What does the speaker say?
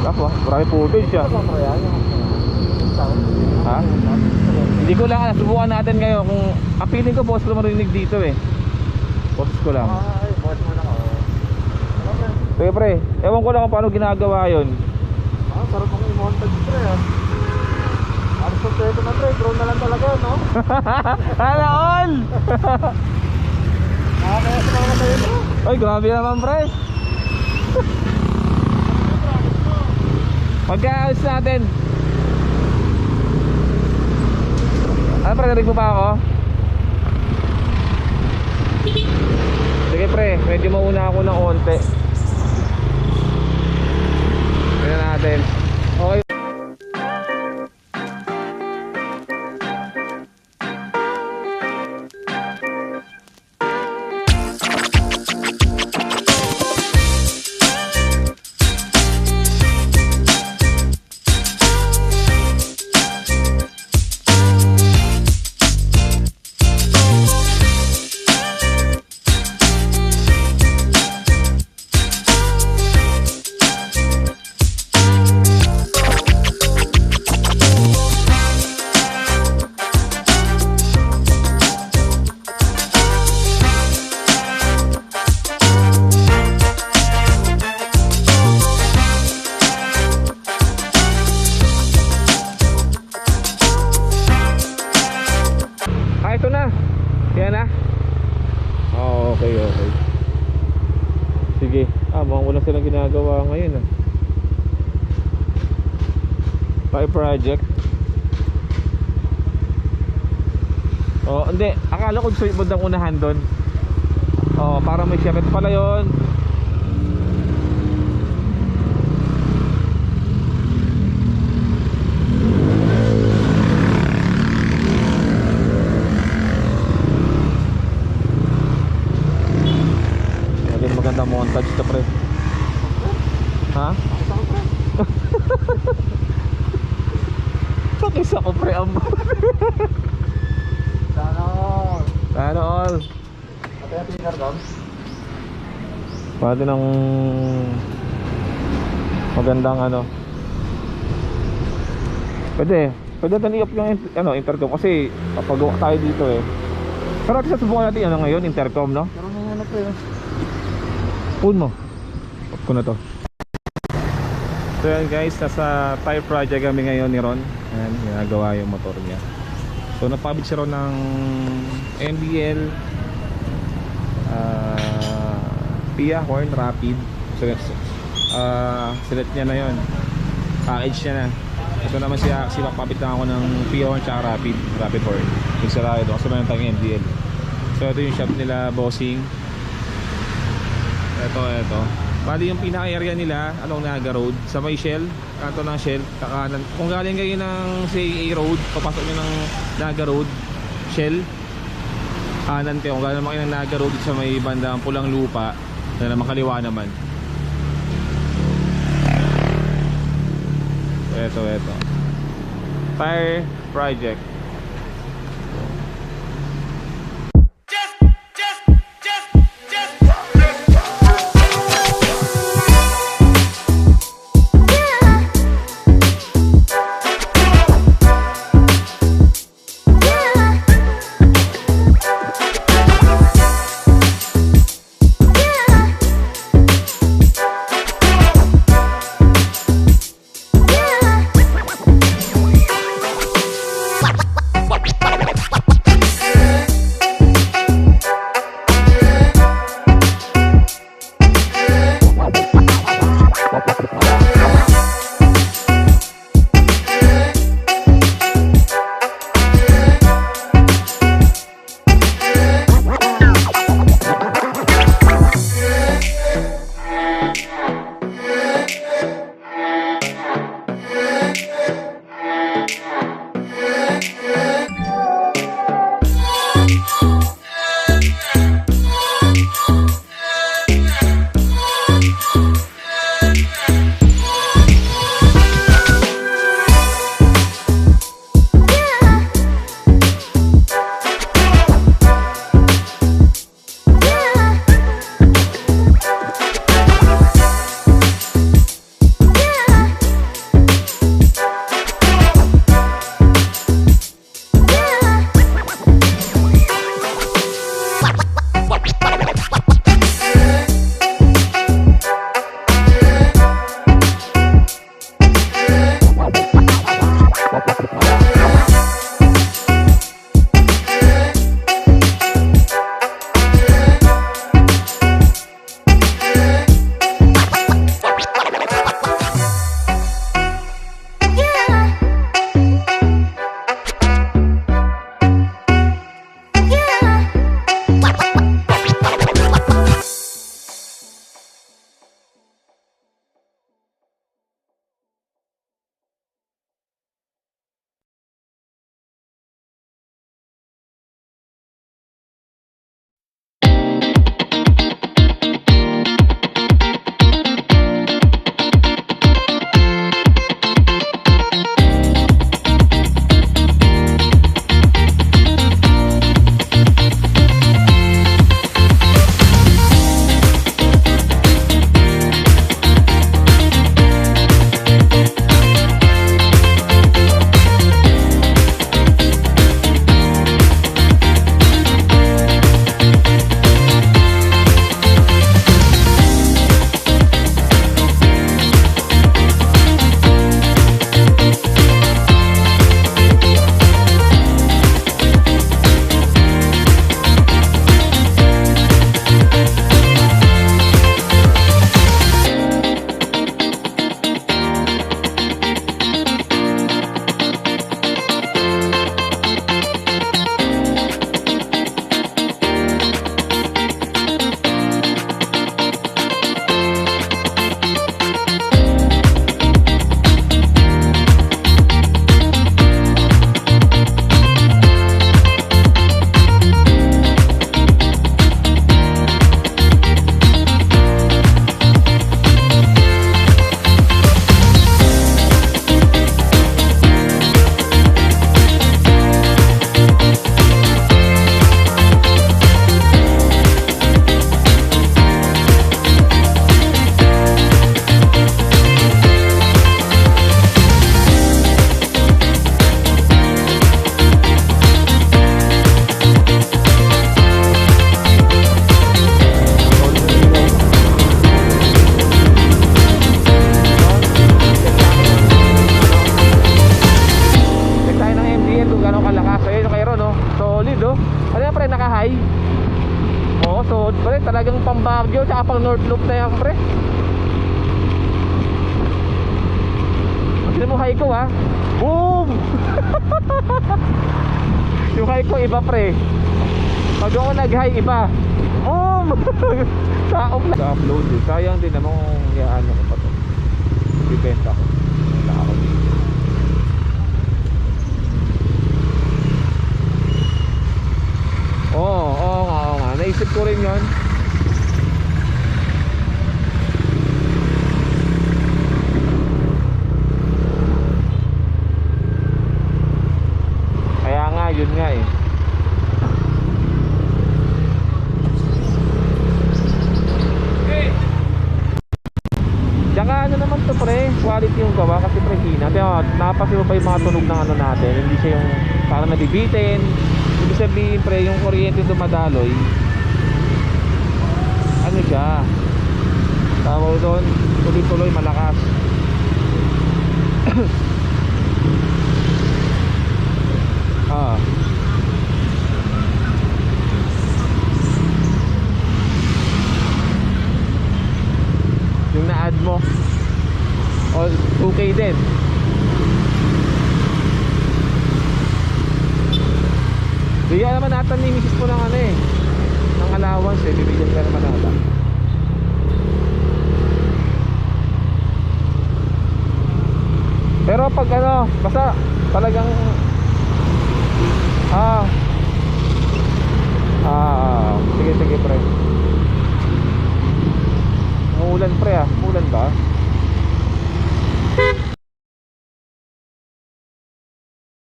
Ako, marami footage siya. Ha? Hindi ko lang alam, subukan natin ngayon kung feeling ko boss ko marinig dito eh. Boss ko lang. Ay, boss mo lang ako. Sige pre, ewan ko lang kung paano ginagawa yun. Sarap akong i-montage pre ah. Ang sumpleto na pre, drone na lang talaga no? Hala all! Kaya sa mga tayo bro. Ay grabe naman pre. Pagka-house natin. Ano pre, narinig mo pa ako? Sige pre, medyo mauna ako ng onte. Tignan natin. Okay. Ito na. Yan na. Oh, okay. Sige. Mukhang wala silang ginagawa ngayon ah. Fire project. Oh, hindi. Akala ko sa ibang unahan doon. Oh, para may chef. Ito pala yun. Maganda montage to pre. Ha? Pakis ako pre ang Sana all. At yung finger down. Pwede ng magandang ano. Pwede natin i-off yung intercom kasi papagawa tayo dito eh. Pero at subukan natin ano ngayon, intercom no? Pero may ano pre. Pull mo. Off ko na to. So yan guys, nasa tire project kami ngayon ni Ron. Ayan, ginagawa yung motor niya. So napabit siya ron ng MBL Pia Horn Rapid. So select niya na yon. Package niya na. Ito naman siya, papabit na ako ng Pia Horn tsaka Rapid Horn. Yung sarado doon kasi mayroon tayong MBL. So ito yung shop nila bossing. Ito. Bali yung pinaka-area nila, Naga Road, sa may Shell, kanto ng Shell, kakanan. Kung galing kayo ng CAA Road, papasok nyo ng Naga Road, Shell, kanan kayo. Kung galing naman kayo ng Naga Road sa may bandang Pulang Lupa, na naman kaliwa naman. Ito. Fire project. Talagang pang Baguio tsaka pang North Loop na yan pre. Tignan mo high ko ha. Boom! Yung high ko iba pre. Pag ako nag-high iba. Boom! Saok na. Sa-upload eh. Sayang din naman kung yaan ko pa to. Bibenta ko. Wala ako dito. Oo nga. Naisip ko rin yun. Kaya nga, yun nga eh. Tsaka ano naman to pre, quality yung gawa kasi pre hina. Kaya napasin mo pa yung mga tunog ng ano natin. Hindi siya yung parang nabibitin. Ibig sabihin pre, yung kuryente dumadaloy. Ano siya? Tawag doon, tuloy-tuloy malakas. Ah. Yung na-add mo o 2K din. Bigyan naman natin ni misis mo ng ano eh, ng allowance eh, bibigyan ka naman natin. Pero pag ano, basta talagang sige pre. Umuulan pre ah.